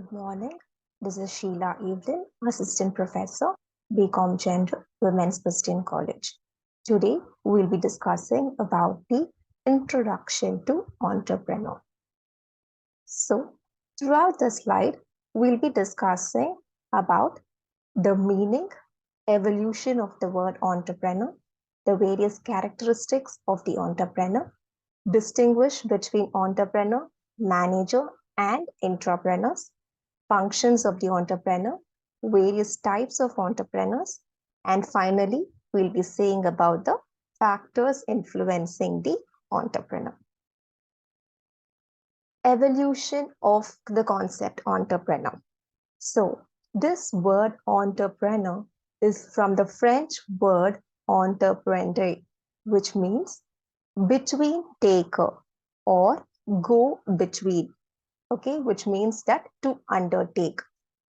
Good morning. This is Sheila Evelyn, Assistant Professor, BCom General, Women's Christian College. Today, we'll be discussing about the introduction to entrepreneur. So, throughout the slide, we'll be discussing about the meaning, evolution of the word entrepreneur, the various characteristics of the entrepreneur, distinguish between entrepreneur, manager, and entrepreneurs, functions of the entrepreneur, various types of entrepreneurs, and finally, we'll be saying about the factors influencing the entrepreneur. Evolution of the concept entrepreneur. So, this word entrepreneur is from the French word entreprendre, which means between taker or go between, okay, which means that to undertake.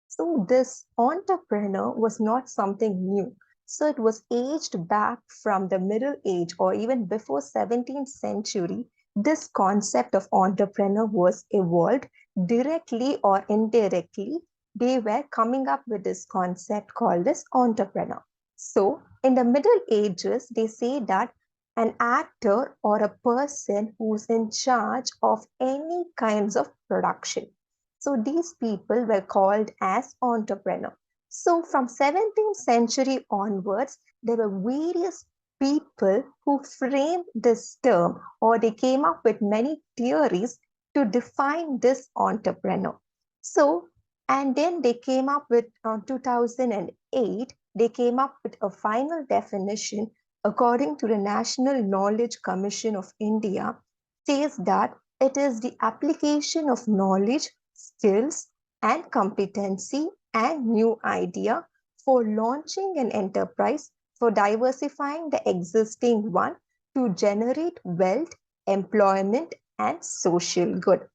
So this entrepreneur was not something new. So it was aged back from the Middle Age or even before 17th century. This concept of entrepreneur was evolved directly or indirectly. They were coming up with this concept called as entrepreneur. So in the Middle Ages, they say that an actor or a person who's in charge of any kinds of production. So these people were called as entrepreneur. So from 17th century onwards, there were various people who framed this term or they came up with many theories to define this entrepreneur. So, and then they came up with 2008, they came up with a final definition according to the National Knowledge Commission of India, says that it is the application of knowledge, skills, and competency and new idea for launching an enterprise, for diversifying the existing one to generate wealth, employment, and social good.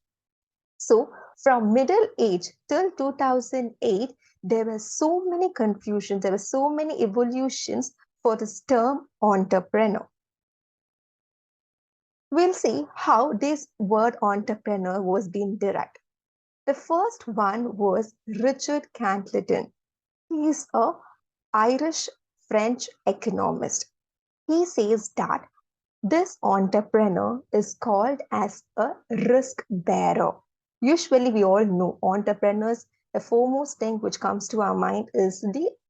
So from middle age till 2008, there were so many confusions, there were so many evolutions for this term entrepreneur. We'll see how this word entrepreneur was being derived. The first one was Richard Cantleton. He is an Irish-French economist. He says that this entrepreneur is called as a risk bearer. Usually we all know entrepreneurs, the foremost thing which comes to our mind is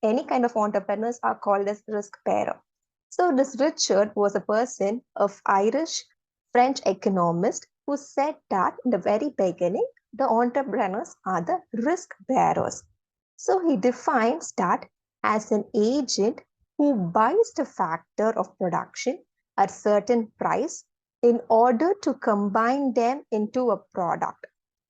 any kind of entrepreneurs are called as risk bearer. So this Richard was a person of Irish-French economist who said that in the very beginning, the entrepreneurs are the risk bearers. So he defines that as an agent who buys the factor of production at certain price in order to combine them into a product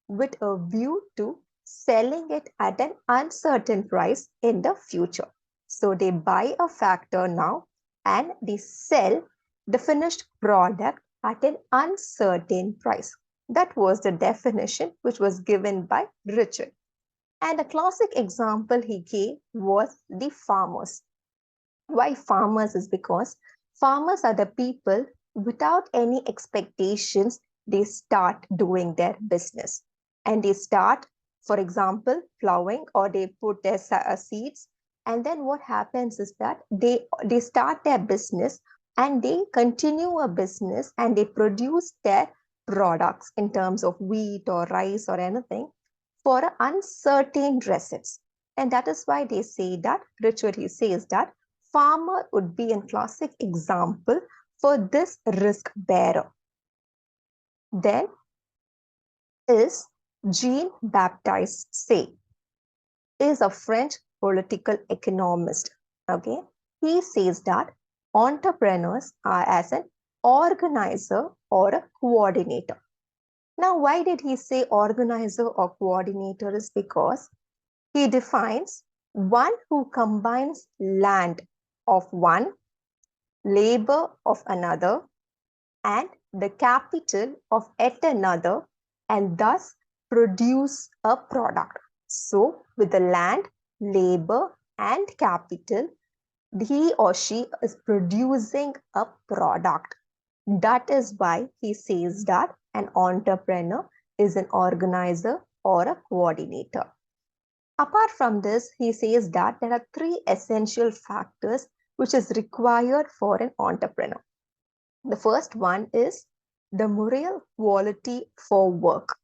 with a view to selling it at an uncertain price in the future. So they buy a factor now and they sell the finished product at an uncertain price. That was the definition which was given by Richard. And a classic example he gave was the farmers. Why farmers is because farmers are the people without any expectations, they start doing their business. And they start, for example, plowing or they put their seeds. And then what happens is that they start their business and they continue a business and they produce their products in terms of wheat or rice or anything for uncertain receipts. And that is why they say that, Richard, he says that farmer would be a classic example for this risk bearer. Then is Jean-Baptiste Say, is a French political economist. Okay, he says that entrepreneurs are as an organizer or a coordinator. Now, why did he say organizer or coordinator? Is because he defines one who combines land of one, labor of another, and the capital of yet another, and thus produce a product. So, with the land, labor, and capital, he or she is producing a product. That is why he says that an entrepreneur is an organizer or a coordinator. Apart from this, he says that there are three essential factors which is required for an entrepreneur. The first one is the moral quality for work.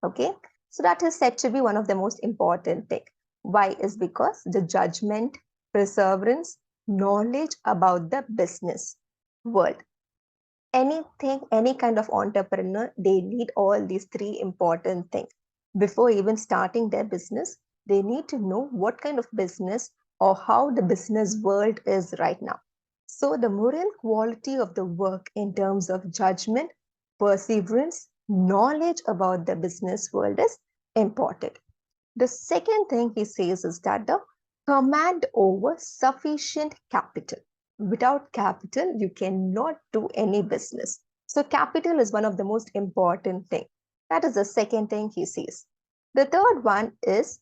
Okay, so that is said to be one of the most important thing. Why? Is because the judgment, perseverance, knowledge about the business world. Anything, any kind of entrepreneur, they need all these three important things. Before even starting their business, they need to know what kind of business or how the business world is right now. So the moral quality of the work in terms of judgment, perseverance, knowledge about the business world is important. The second thing he says is that the command over sufficient capital. Without capital, you cannot do any business. So capital is one of the most important thing. That is the second thing he says. The third one is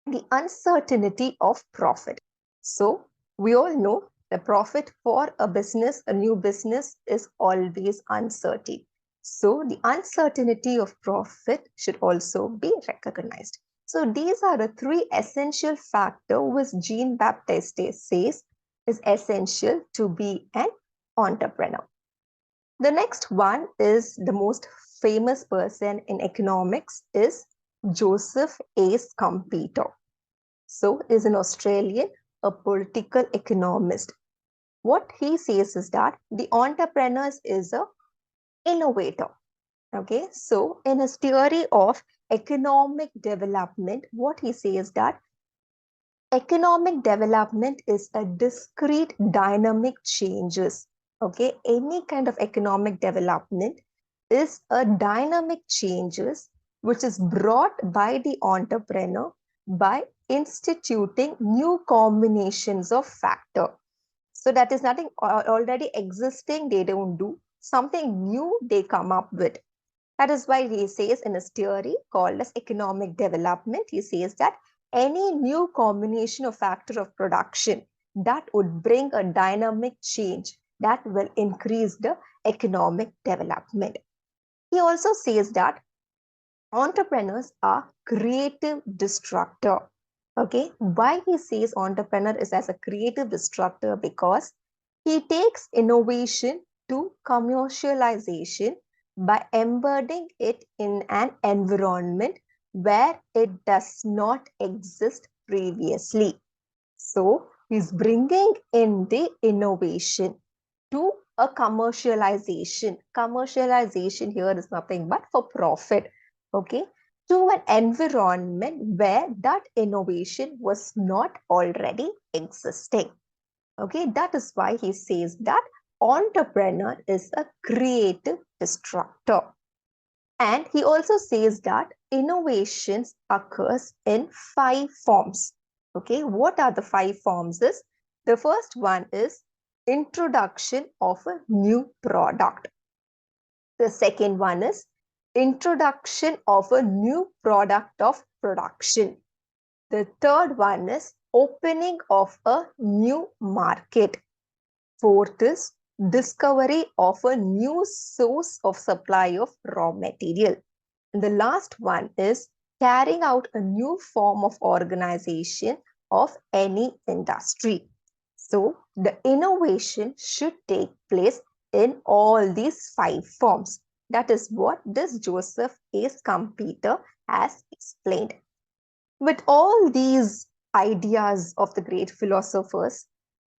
the uncertainty of profit. So we all know the profit for a business, a new business, is always uncertain. So the uncertainty of profit should also be recognized. So these are the three essential factors which Jean-Baptiste says is essential to be an entrepreneur. The next one is the most famous person in economics is Joseph A. Schumpeter. So is an Australian, a political economist. What he says is that the entrepreneur is a innovator. Okay, so in his theory of economic development, what he says that economic development is a discrete dynamic changes. Okay, any kind of economic development is a dynamic changes which is brought by the entrepreneur by instituting new combinations of factor. So that is nothing already existing they don't do, something new they come up with. That is why he says in his theory called as economic development, he says that any new combination of factor of production that would bring a dynamic change that will increase the economic development. He also says that entrepreneurs are creative destructor. Okay, why he says entrepreneur is as a creative destructor? Because he takes innovation to commercialization by embedding it in an environment where it does not exist previously. So he's bringing in the innovation to a commercialization. Commercialization here is nothing but for profit. Okay, to an environment where that innovation was not already existing. Okay, that is why he says that entrepreneur is a creative destructor. And he also says that innovations occurs in 5 forms. Okay, what are the 5 forms? Is the first one is introduction of a new product. The second one is introduction of a new product of production. The third one is opening of a new market. Fourth is discovery of a new source of supply of raw material. And the last one is carrying out a new form of organization of any industry. So the innovation should take place in all these 5 forms. That is what this Joseph A. Schumpeter has explained. With all these ideas of the great philosophers,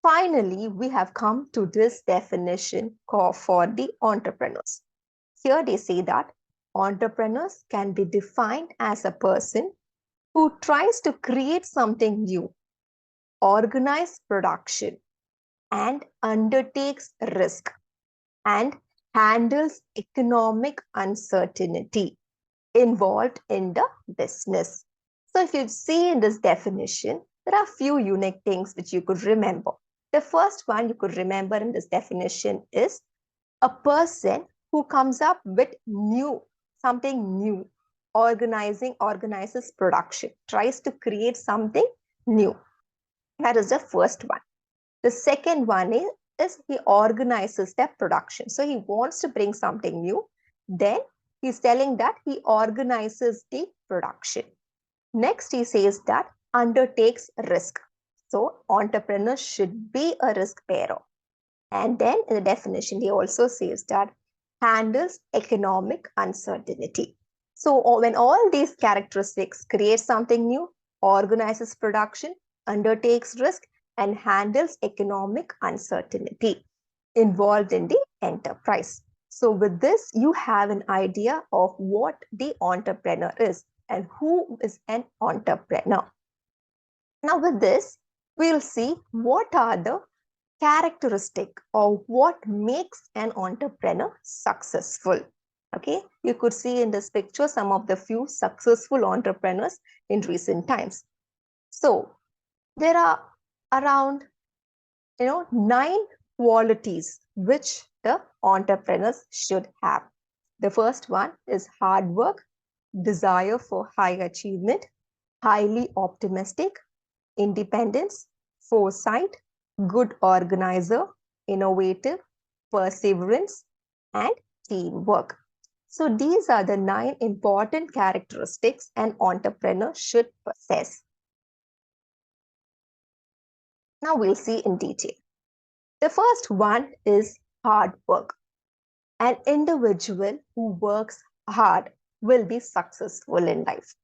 finally, we have come to this definition for the entrepreneurs. Here they say that entrepreneurs can be defined as a person who tries to create something new, organize production, and undertakes risk, and handles economic uncertainty involved in the business. So if you see in this definition, there are few unique things which you could remember. The first one you could remember in this definition is a person who comes up with something new, organizes production, tries to create something new. That is the first one. The second one is he organizes their production. So he wants to bring something new, then He's telling that he organizes the production. Next, he says that undertakes risk. So, entrepreneur should be a risk bearer. And then in the definition, he also says that handles economic uncertainty. So when all these characteristics create something new, organizes production, undertakes risk, and handles economic uncertainty involved in the enterprise. So with this, you have an idea of what the entrepreneur is and who is an entrepreneur. Now with this, we'll see what are the characteristic of what makes an entrepreneur successful. Okay, you could see in this picture some of the few successful entrepreneurs in recent times. So there are around 9 qualities which the entrepreneurs should have. The first one is hard work, desire for high achievement, highly optimistic, independence, foresight, good organizer, innovative, perseverance, and teamwork. So these are the 9 important characteristics an entrepreneur should possess. Now we'll see in detail. The first one is hard work. An individual who works hard will be successful in life.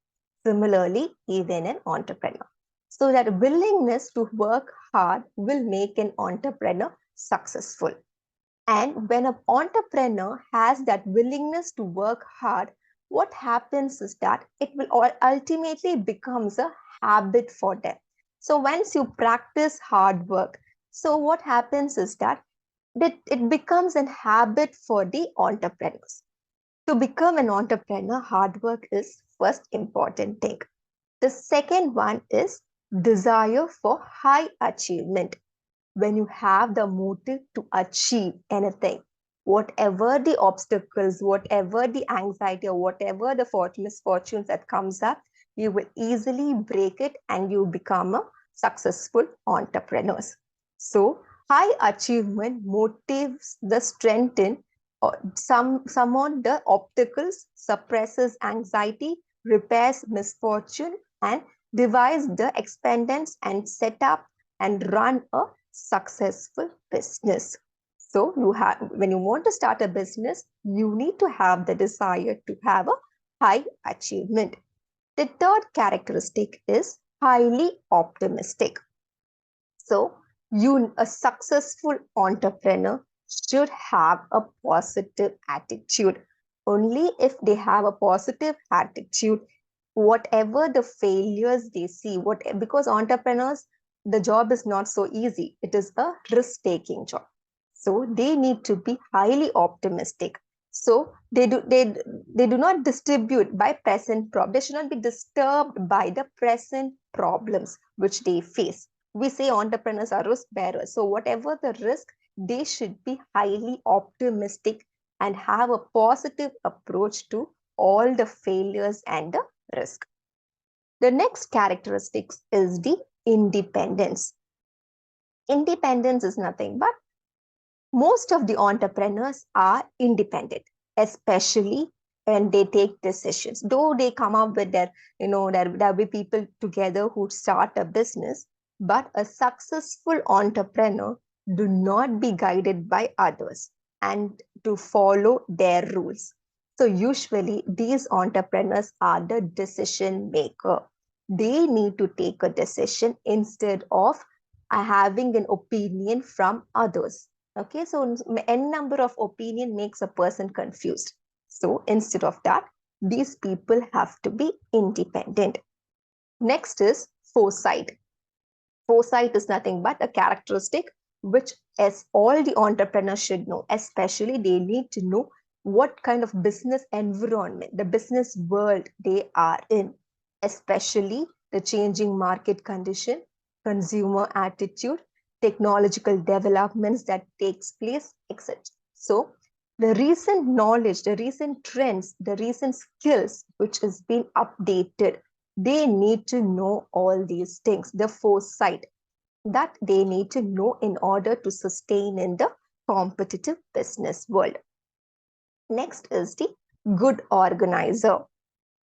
Similarly, even an entrepreneur. So that willingness to work hard will make an entrepreneur successful. And when an entrepreneur has that willingness to work hard, what happens is that it will ultimately becomes a habit for them. So once you practice hard work, so what happens is that it becomes a habit for the entrepreneurs. To become an entrepreneur, hard work is first important thing. The second one is desire for high achievement. When you have the motive to achieve anything, whatever the obstacles, whatever the anxiety, or whatever the misfortunes that comes up, you will easily break it and you become a successful entrepreneur. So high achievement motives the strengthen some on the obstacles, suppresses anxiety, repairs misfortune, and devise the expendence and set up and run a successful business. So you have, when you want to start a business, you need to have the desire to have a high achievement. The third characteristic is highly optimistic. So a successful entrepreneur should have a positive attitude. Only if they have a positive attitude, whatever the failures they see, because entrepreneurs, the job is not so easy. It is a risk-taking job. So they need to be highly optimistic. So they do not distribute by present problems. They should not be disturbed by the present problems which they face. We say entrepreneurs are risk bearers. So whatever the risk, they should be highly optimistic and have a positive approach to all the failures and the risk. The next characteristic is the independence. Independence is nothing but most of the entrepreneurs are independent, especially when they take decisions. Though they come up with there'll be people together who start a business, but a successful entrepreneur do not be guided by others and to follow their rules. So usually these entrepreneurs are the decision maker. They need to take a decision instead of having an opinion from others. Okay, so n number of opinion makes a person confused. So instead of that, these people have to be independent. Next is foresight. Foresight is nothing but a characteristic which as all the entrepreneurs should know, especially they need to know what kind of business environment, the business world they are in, especially the changing market condition, consumer attitude, technological developments that takes place, etc. So the recent knowledge, the recent trends, the recent skills which has been updated, they need to know all these things, the foresight that they need to know in order to sustain in the competitive business world. Next is the good organizer.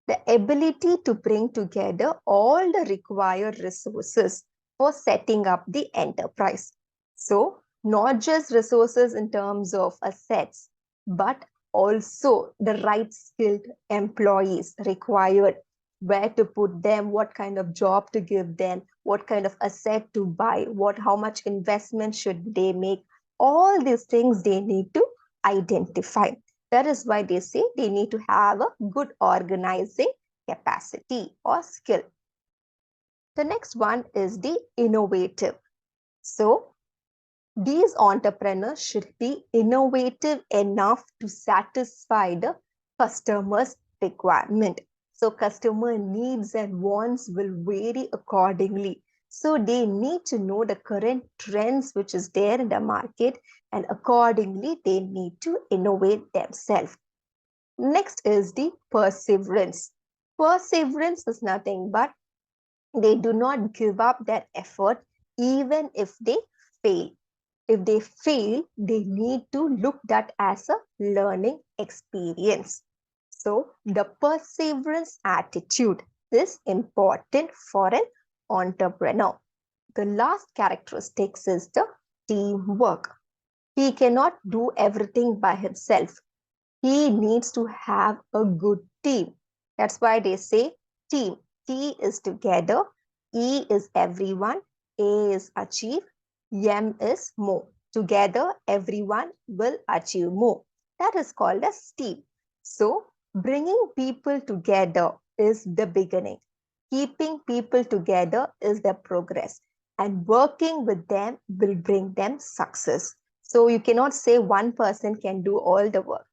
The ability to bring together all the required resources for setting up the enterprise. So, not just resources in terms of assets, but also the right skilled employees required, where to put them, what kind of job to give them, what kind of asset to buy, how much investment should they make. All these things they need to identify. That is why they say they need to have a good organizing capacity or skill. The next one is the innovative. So these entrepreneurs should be innovative enough to satisfy the customer's requirement. So customer needs and wants will vary accordingly. So they need to know the current trends which is there in the market, and accordingly they need to innovate themselves. Next is the perseverance. Perseverance is nothing but they do not give up their effort even if they fail. If they fail, they need to look that as a learning experience. So the perseverance attitude is important for an entrepreneur. The last characteristics is the teamwork. He cannot do everything by himself. He needs to have a good team. That's why they say team. T is together, E is everyone, A is achieve, M is more. Together, everyone will achieve more. That is called as team. So, bringing people together is the beginning. Keeping people together is the progress. And working with them will bring them success. So, you cannot say one person can do all the work,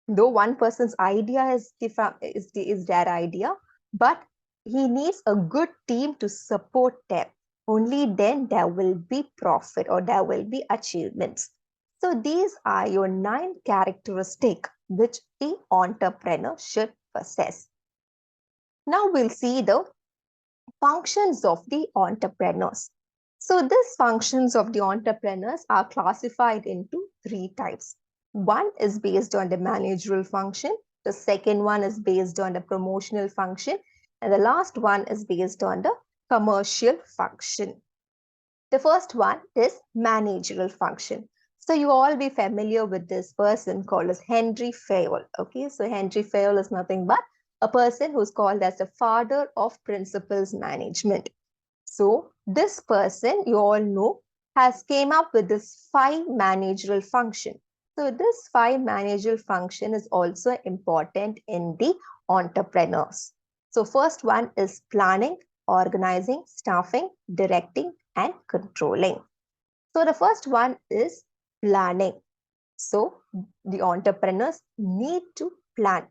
though one person's idea is their idea, but he needs a good team to support them. Only then there will be profit or there will be achievements. So these are your 9 characteristics which the entrepreneur should possess. Now we'll see the functions of the entrepreneurs. So these functions of the entrepreneurs are classified into 3 types. One is based on the managerial function, the second one is based on the promotional function, and the last one is based on the commercial function. The first one is managerial function. So you all be familiar with this person called as Henry Fayol. Okay, so Henry Fayol is nothing but a person who's called as the father of principles management. So this person, you all know, has came up with this 5 managerial function. So this 5 managerial function is also important in the entrepreneurs. So first one is planning, organizing, staffing, directing, and controlling. So the first one is planning. So the entrepreneurs need to plan.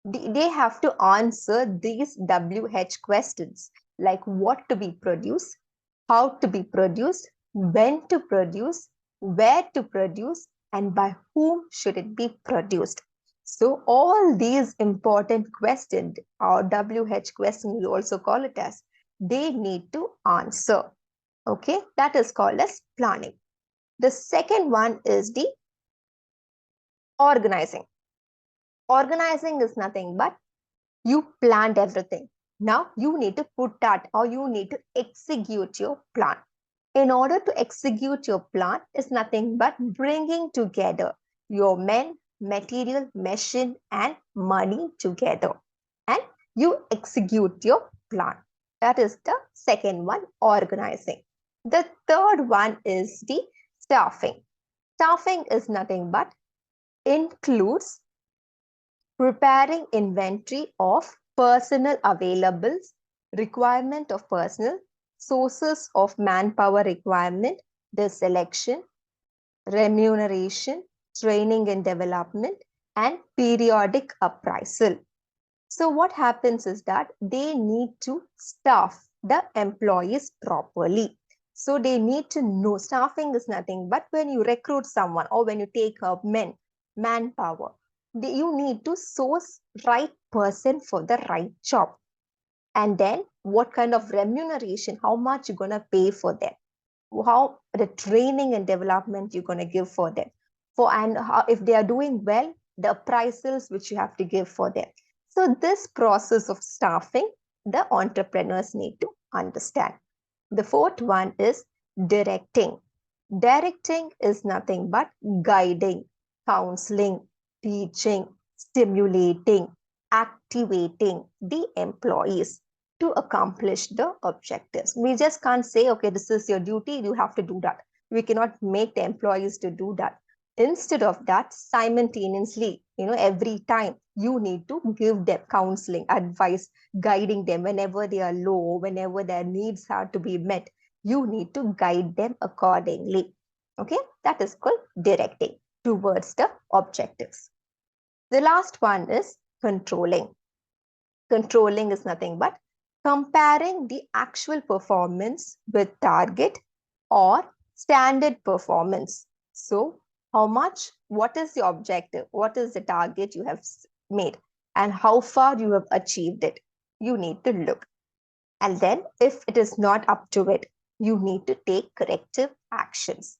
They have to answer these WH questions, like what to be produced, how to be produced, when to produce, where to produce, and by whom should it be produced. So all these important questions, or WH questions, you also call it as, they need to answer. Okay, that is called as planning. The second one is the organizing. Organizing is nothing but you planned everything. Now you need to put that, or you need to execute your plan. In order to execute your plan is nothing but bringing together your men, material, machine, and money together. And you execute your plan. That is the second one, organizing. The third one is the staffing. Staffing is nothing but includes preparing inventory of personnel availables, requirement of personnel, sources of manpower requirement, the selection, remuneration, training and development, and periodic appraisal. So what happens is that they need to staff the employees properly. So they need to know staffing is nothing but when you recruit someone or when you take up manpower, you need to source right person for the right job. And then what kind of remuneration, how much you're going to pay for them, how the training and development you're going to give for them. And how, if they are doing well, the prices which you have to give for them. So this process of staffing, the entrepreneurs need to understand. The fourth one is directing. Directing is nothing but guiding, counseling, teaching, stimulating, activating the employees to accomplish the objectives. We just can't say, okay, this is your duty, you have to do that. We cannot make the employees to do that. Instead of that, simultaneously, every time you need to give them counseling, advice, guiding them whenever they are low, whenever their needs have to be met, you need to guide them accordingly. Okay, that is called directing towards the objectives. The last one is controlling. Controlling is nothing but comparing the actual performance with target or standard performance. So how much, what is the objective, what is the target you have made, and how far you have achieved it. You need to look. And then if it is not up to it, you need to take corrective actions.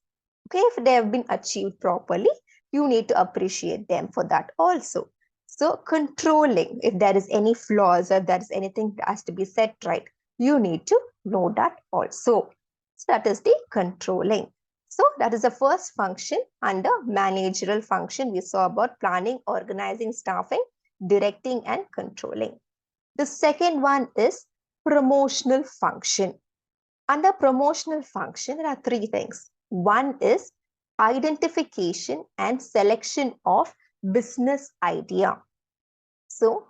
Okay, if they have been achieved properly, you need to appreciate them for that also. So controlling, if there is any flaws or there is anything that has to be set right, you need to know that also. So that is the controlling. So that is the first function under managerial function. We saw about planning, organizing, staffing, directing, and controlling. The second one is promotional function. Under promotional function, there are three things. One is identification and selection of business idea. So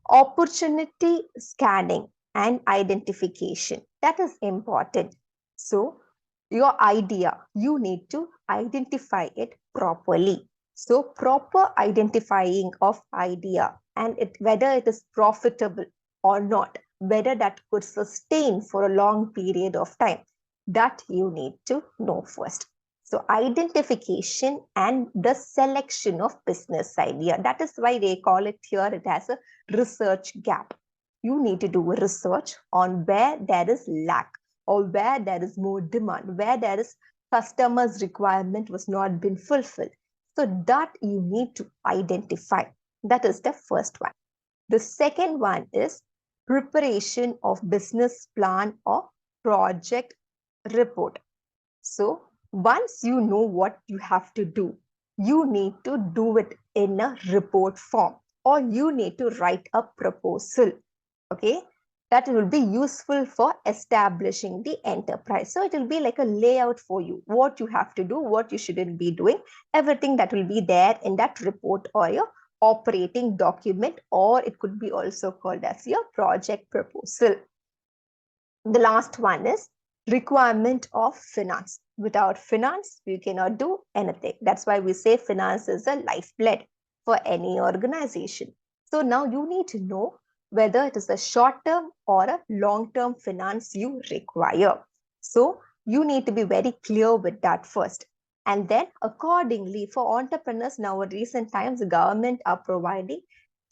opportunity scanning and identification, that is important. So your idea, you need to identify it properly. So proper identifying of idea and whether it is profitable or not, whether that could sustain for a long period of time, that you need to know first. So identification and the selection of business idea. That is why they call it here, it has a research gap. You need to do a research on where there is lack or where there is more demand, where there is customer's requirement was not been fulfilled. So that you need to identify. That is the first one. The second one is preparation of business plan or project report. So once you know what you have to do, you need to do it in a report form, or you need to write a proposal. Okay, that will be useful for establishing the enterprise. So it will be like a layout for you, what you have to do, what you shouldn't be doing, everything that will be there in that report or your operating document, or it could be also called as your project proposal. The last one is requirement of finance. Without finance, we cannot do anything. That's why we say finance is a lifeblood for any organization. So now you need to know whether it is a short-term or a long-term finance you require. So you need to be very clear with that first. And then accordingly, for entrepreneurs now in recent times, the government are providing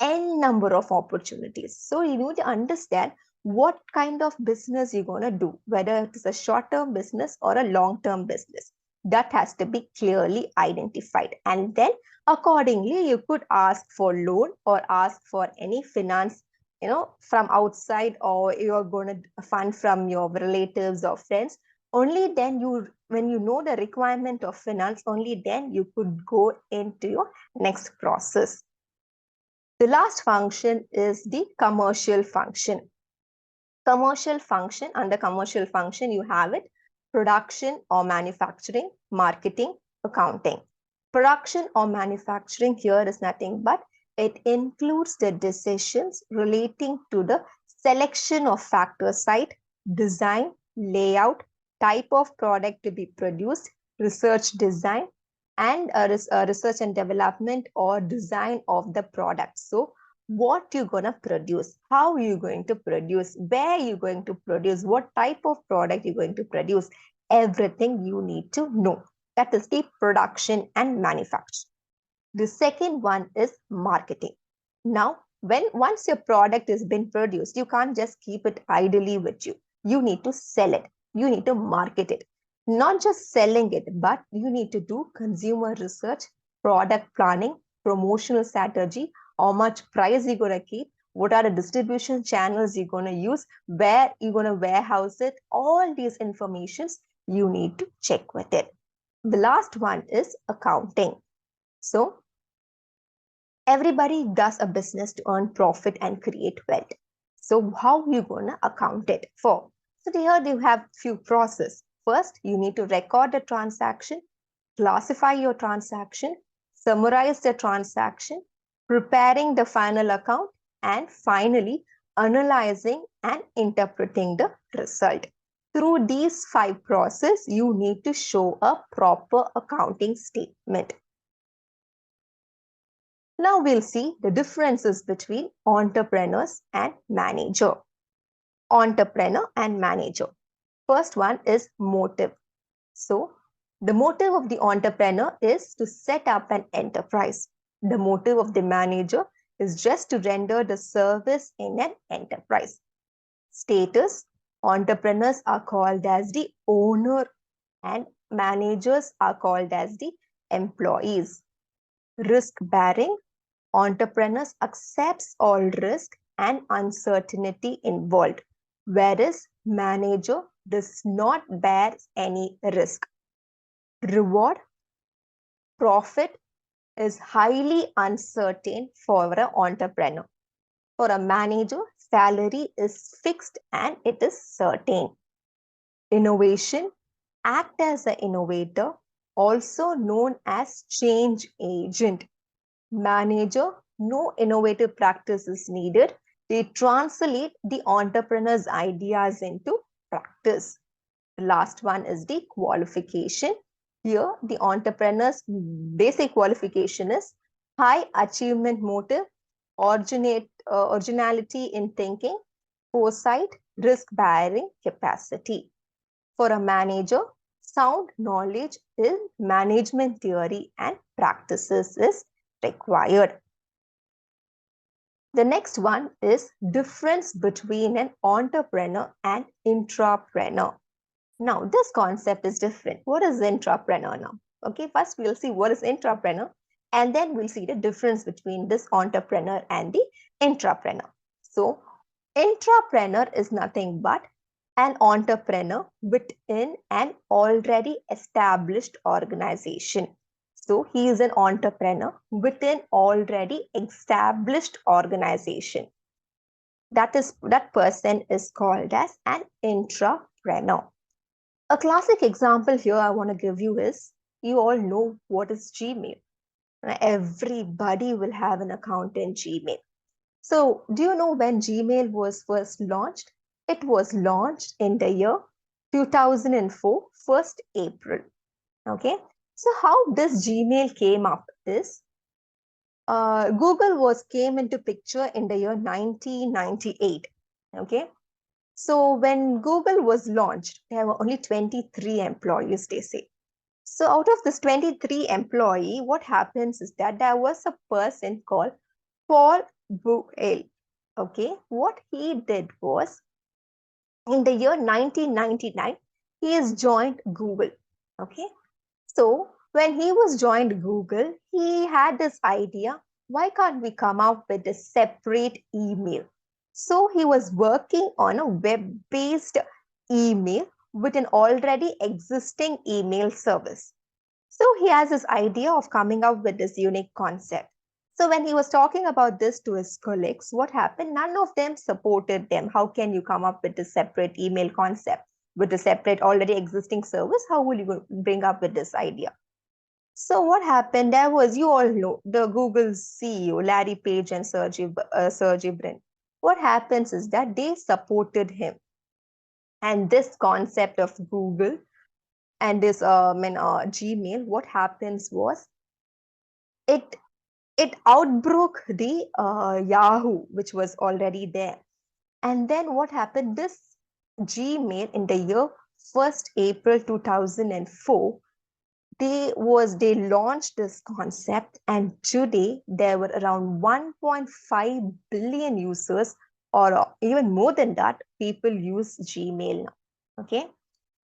n number of opportunities. So you need to understand what kind of business you're going to do, whether it is a short-term business or a long-term business. That has to be clearly identified. And then accordingly, you could ask for loan or ask for any finance, from outside, or you're going to fund from your relatives or friends. Only then when you know the requirement of finance, only then you could go into your next process. The last function is the commercial function. Commercial function, under commercial function, you have it production or manufacturing, marketing, accounting. Production or manufacturing here is nothing but it includes the decisions relating to the selection of factor site, design, layout, type of product to be produced, research design, and research and development or design of the product. So what you're going to produce, how you're going to produce, where you're going to produce, what type of product you're going to produce, everything you need to know. That is the production and manufacture. The second one is marketing. Now, once your product has been produced, you can't just keep it idly with you. You need to sell it. You need to market it. Not just selling it, but you need to do consumer research, product planning, promotional strategy, how much price you're going to keep, what are the distribution channels you're going to use, where you're going to warehouse it, all these informations you need to check with it. The last one is accounting. So everybody does a business to earn profit and create wealth. So how you going to account it for? So here you have few process. First, you need to record the transaction, classify your transaction, summarize the transaction, preparing the final account, and finally analyzing and interpreting the result. Through these 5 processes, you need to show a proper accounting statement. Now we'll see the differences between entrepreneurs and manager. Entrepreneur and manager. First one is motive. So the motive of the entrepreneur is to set up an enterprise. The motive of the manager is just to render the service in an enterprise. Status: entrepreneurs are called as the owner and managers are called as the employees. Risk bearing: entrepreneurs accepts all risk and uncertainty involved, whereas manager does not bear any risk. Reward: profit is highly uncertain for an entrepreneur. For a manager, salary is fixed and it is certain. Innovation: act as an innovator, also known as change agent. Manager: no innovative practice is needed. They translate the entrepreneur's ideas into practice. The last one is the qualification. Here, the entrepreneur's basic qualification is high achievement motive, originality in thinking, foresight, risk-bearing capacity. For a manager, sound knowledge in management theory and practices is required. The next one is difference between an entrepreneur and intrapreneur. Now, this concept is different. What is intrapreneur now? Okay, first we'll see what is intrapreneur, and then we'll see the difference between this entrepreneur and the intrapreneur. So, intrapreneur is nothing but an entrepreneur within an already established organization. So, he is an entrepreneur within already established organization. That person is called as an intrapreneur. A classic example here I want to give you is, you all know what is Gmail. Everybody will have an account in Gmail. So do you know when Gmail was first launched? It was launched in the year 2004, 1st April. Okay. So how this Gmail came up is, Google came into picture in the year 1998. Okay. So when Google was launched, there were only 23 employees, they say. So out of this 23 employee, what happens is that there was a person called Paul Buell. Okay, what he did was, in the year 1999, he has joined Google. Okay, so when he was joined Google, he had this idea, why can't we come out with a separate email? So he was working on a web-based email with an already existing email service. So he has this idea of coming up with this unique concept. So when he was talking about this to his colleagues, what happened? None of them supported them. How can you come up with a separate email concept with a separate already existing service? How will you bring up with this idea? So what happened? There was, you all know, the Google CEO, Larry Page and Sergey Brin. What happens is that they supported him. And this concept of Google and this Gmail, what happens was, it outbroke the Yahoo, which was already there. And then what happened? This Gmail in the year 1st April 2004, they launched this concept, and today there were around 1.5 billion users, or even more than that, people use Gmail now. Okay.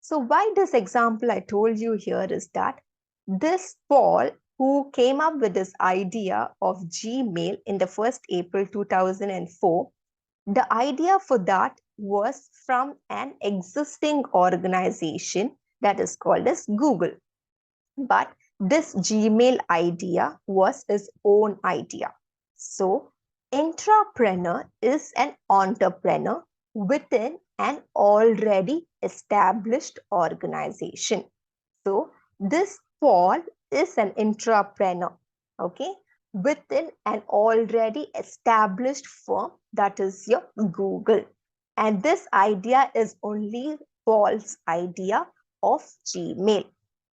So why this example I told you here is that this Paul who came up with this idea of Gmail in the 1st April 2004. The idea for that was from an existing organization that is called as Google. But this Gmail idea was his own idea. So, intrapreneur is an entrepreneur within an already established organization. So, this Paul is an intrapreneur, okay, within an already established firm that is your Google. And this idea is only Paul's idea of Gmail.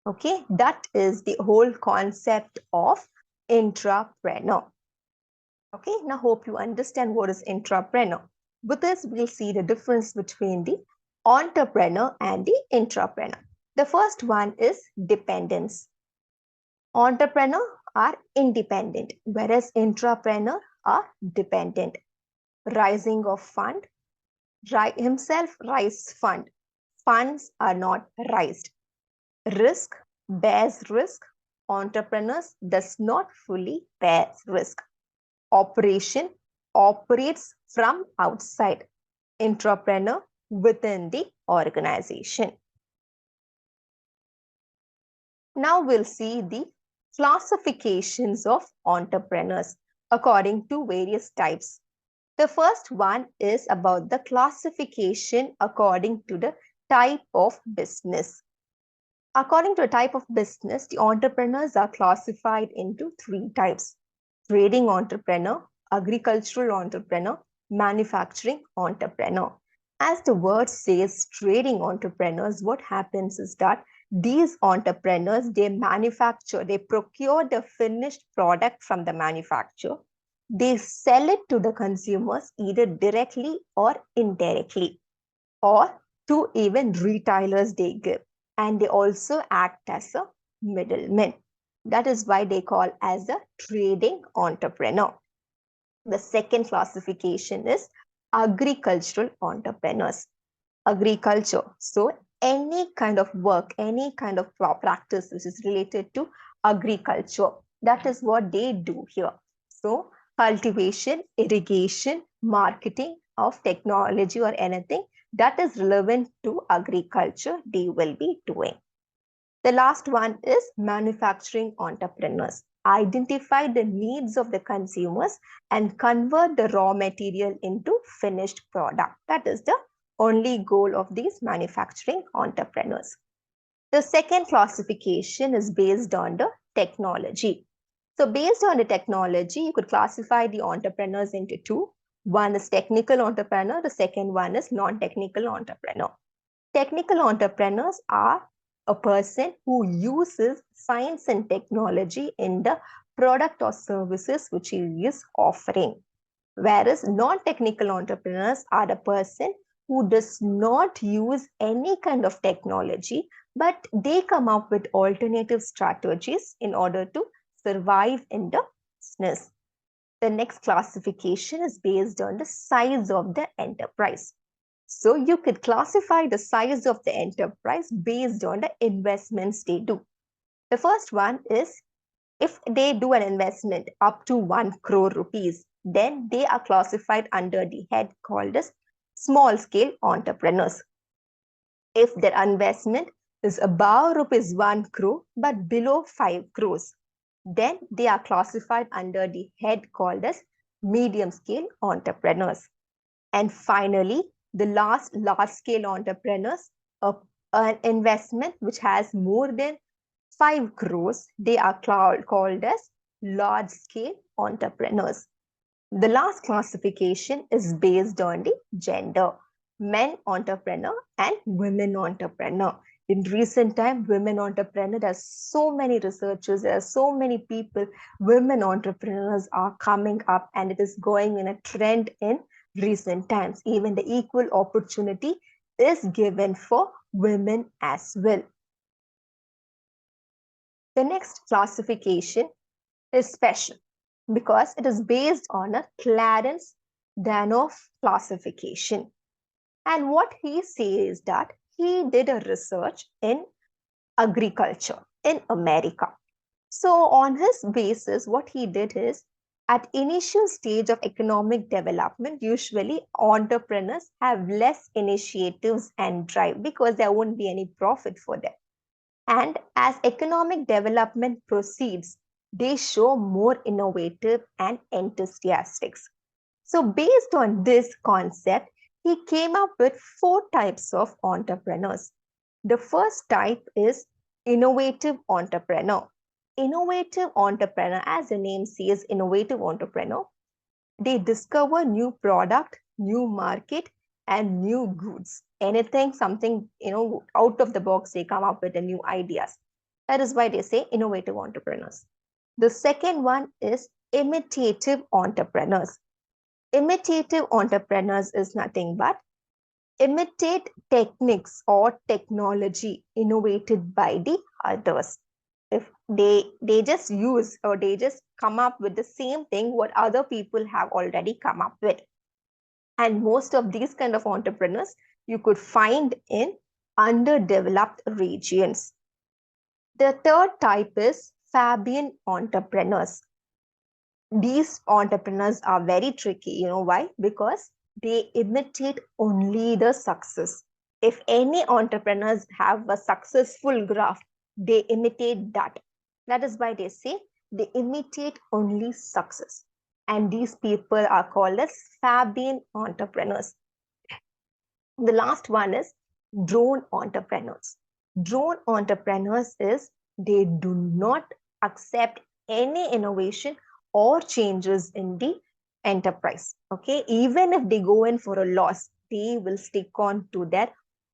Okay, that is the whole concept of intrapreneur. Okay, now hope you understand what is intrapreneur. With this, we'll see the difference between the entrepreneur and the intrapreneur. The first one is dependence. Entrepreneur are independent, whereas intrapreneur are dependent. Rising of fund, himself rise fund. Funds are not raised. Risk, bears risk. Entrepreneurs does not fully bear risk. Operation, operates from outside. Entrepreneur within the organization. Now we'll see the classifications of entrepreneurs according to various types. The first one is about the classification according to the type of business. According to a type of business, the entrepreneurs are classified into 3 types: trading entrepreneur, agricultural entrepreneur, manufacturing entrepreneur. As the word says, trading entrepreneurs, what happens is that these entrepreneurs, they manufacture, they procure the finished product from the manufacturer. They sell it to the consumers either directly or indirectly, or to even retailers they give. And they also act as a middleman. That is why they call as a trading entrepreneur. The second classification is agricultural entrepreneurs. Agriculture. So any kind of work, any kind of practice which is related to agriculture, that is what they do here. So cultivation, irrigation, marketing of technology or anything that is relevant to agriculture, they will be doing. The last one is manufacturing entrepreneurs. Identify the needs of the consumers and convert the raw material into finished product. That is the only goal of these manufacturing entrepreneurs. The second classification is based on the technology. So based on the technology, you could classify the entrepreneurs into 2. One is technical entrepreneur. The second one is non-technical entrepreneur. Technical entrepreneurs are a person who uses science and technology in the product or services which he is offering. Whereas non-technical entrepreneurs are a person who does not use any kind of technology, but they come up with alternative strategies in order to survive in the business. The next classification is based on the size of the enterprise. So you could classify the size of the enterprise based on the investments they do. The first one is if they do an investment up to 1 crore rupees, then they are classified under the head called as small scale entrepreneurs. If their investment is above rupees 1 crore but below 5 crores, then they are classified under the head called as medium scale entrepreneurs. And finally, the last large scale entrepreneurs, an investment which has more than 5 crores, they are called as large scale entrepreneurs. The last classification is based on the gender: men entrepreneur and women entrepreneur. In recent time, women entrepreneur, there's so many researchers, there are so many people, women entrepreneurs are coming up, and it is going in a trend in recent times. Even the equal opportunity is given for women as well. The next classification is special because it is based on a Clarence Danoff classification. And what he says is that he did a research in agriculture in America. So on his basis, what he did is, at initial stage of economic development, usually entrepreneurs have less initiatives and drive because there won't be any profit for them. And as economic development proceeds, they show more innovative and enthusiastic. So based on this concept, he came up with four types of entrepreneurs. The first type is innovative entrepreneur. Innovative entrepreneur, as the name says, innovative entrepreneur, they discover new product, new market, and new goods. Anything, something, out of the box, they come up with the new ideas. That is why they say innovative entrepreneurs. The second one is imitative entrepreneurs. Imitative entrepreneurs is nothing but imitate techniques or technology innovated by the others. If they just use or they just come up with the same thing what other people have already come up with. And most of these kind of entrepreneurs you could find in underdeveloped regions. The third type is Fabian entrepreneurs. These entrepreneurs are very tricky. You know why? Because they imitate only the success. If any entrepreneurs have a successful graph, they imitate that. That is why they say they imitate only success. And these people are called as Fabian entrepreneurs. The last one is drone entrepreneurs. Drone entrepreneurs is they do not accept any innovation or changes in the enterprise. Okay, even if they go in for a loss, they will stick on to their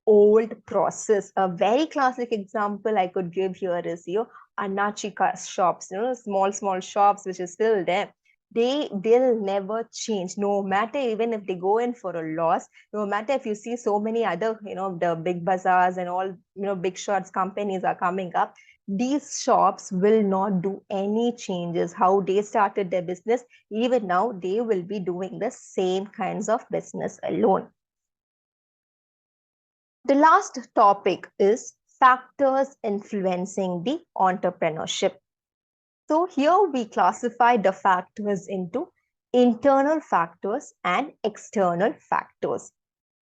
old process. A very classic example I could give here is your Anachika shops, small shops which is still there. They will never change, no matter even if they go in for a loss, no matter if you see so many other, the big bazaars and all, big shots companies are coming up. These shops will not do any changes. How they started their business, even now, they will be doing the same kinds of business alone. The last topic is factors influencing the entrepreneurship. So here we classify the factors into internal factors and external factors.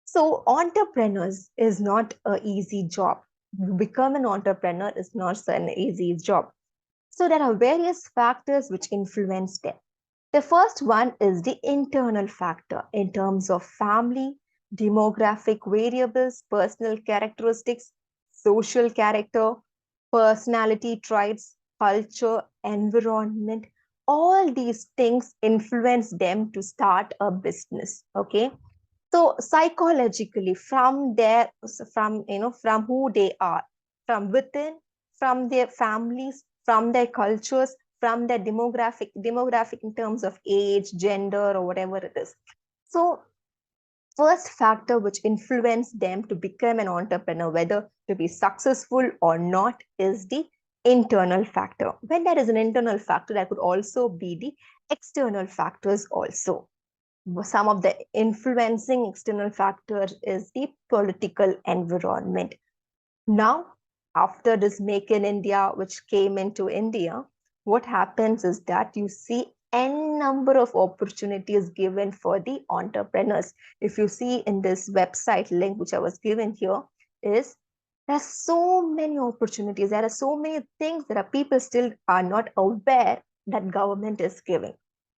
So entrepreneurs is not an easy job. To become an entrepreneur is not an easy job. So there are various factors which influence them. The first one is the internal factor in terms of family, demographic variables, personal characteristics, social character, personality traits, culture, environment. All these things influence them to start a business. Okay. So psychologically, from who they are, from within, from their families, from their cultures, from their demographic in terms of age, gender, or whatever it is. So first factor which influence them to become an entrepreneur, whether to be successful or not, is the internal factor. When there is an internal factor, there could also be the external factors also. Some of the influencing external factors is the political environment. Now, after this Make in India, which came into India, what happens is that you see n number of opportunities given for the entrepreneurs. If you see in this website link, which I was given here, is there's so many opportunities. There are so many things that are people still are not aware that government is giving.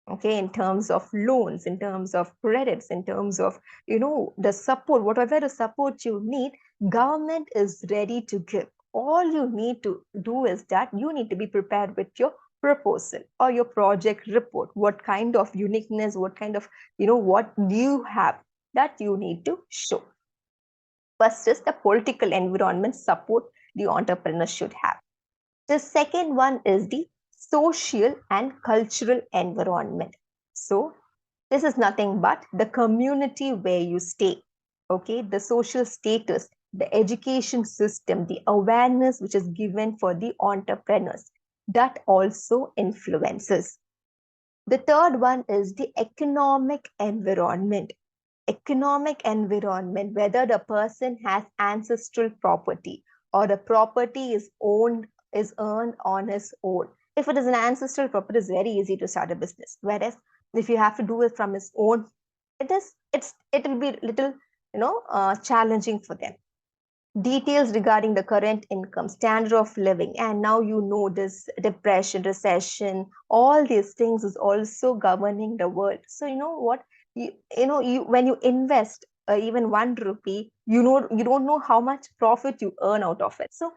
Okay, in terms of loans, in terms of credits, in terms of the support, whatever the support you need, government is ready to give. All you need to do is that you need to be prepared with your proposal or your project report. What kind of uniqueness, what kind of, what you have, that you need to show. First is the political environment support the entrepreneur should have. The second one is the social and cultural environment. So this is nothing but the community where you stay. Okay, the social status, the education system, the awareness which is given for the entrepreneurs, that also influences. The third one is the economic environment. Economic environment, whether the person has ancestral property or the property is earned on his own. If it is an ancestral property, it's very easy to start a business. Whereas if you have to do it from its own, it will be little, challenging for them. Details regarding the current income, standard of living, and now this depression, recession, all these things is also governing the world. So you know what, you when you invest even 1 rupee, you don't know how much profit you earn out of it. So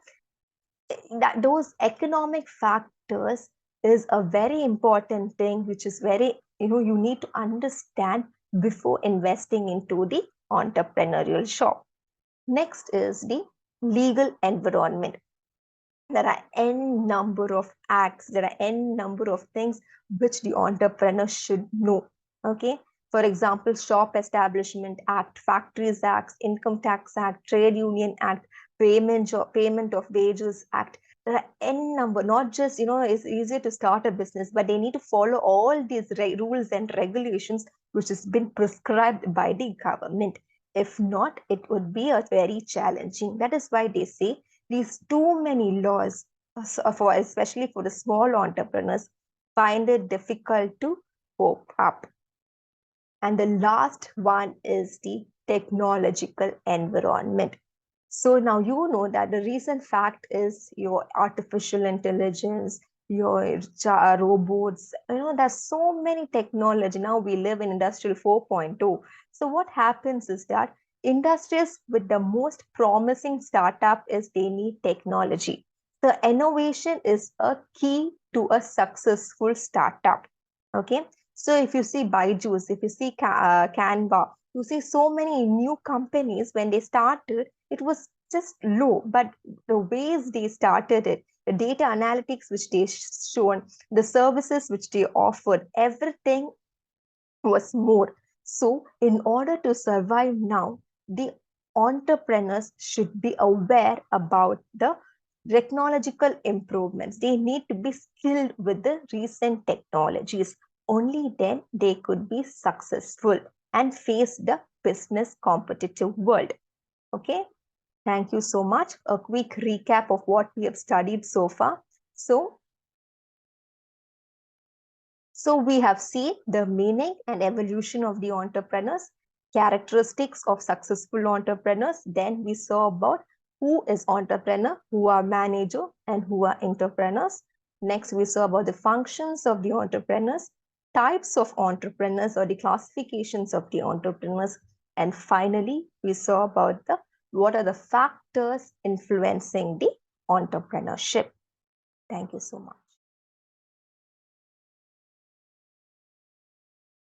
that those economic factors is a very important thing, which is very, you need to understand before investing into the entrepreneurial shop. Next is the legal environment. There are n number of acts, there are n number of things which the entrepreneur should know. Okay. For example, Shop Establishment Act, Factories Act, Income Tax Act, Trade Union Act, Payment of Wages Act. There are n number, not just, it's easier to start a business, but they need to follow all these rules and regulations which has been prescribed by the government. If not, it would be a very challenging. That is why they say these too many laws, especially for the small entrepreneurs, find it difficult to cope up. And the last one is the technological environment. So now you know that the recent fact is your artificial intelligence, your robots, there's so many technology. Now we live in Industrial 4.0. So what happens is that industries with the most promising startup is they need technology. The innovation is a key to a successful startup. Okay. So if you see Byju's, if you see Canva, you see so many new companies when they started, it was just low, but the ways they started it, the data analytics which they shown, the services which they offered, everything was more. So in order to survive now, the entrepreneurs should be aware about the technological improvements. They need to be skilled with the recent technologies. Only then they could be successful and face the business competitive world. Okay. Thank you so much. A quick recap of what we have studied so far. So we have seen the meaning and evolution of the entrepreneurs, characteristics of successful entrepreneurs. Then we saw about who is entrepreneur, who are manager, and who are entrepreneurs. Next, we saw about the functions of the entrepreneurs, types of entrepreneurs or the classifications of the entrepreneurs. And finally, we saw about what are the factors influencing the entrepreneurship. Thank you so much.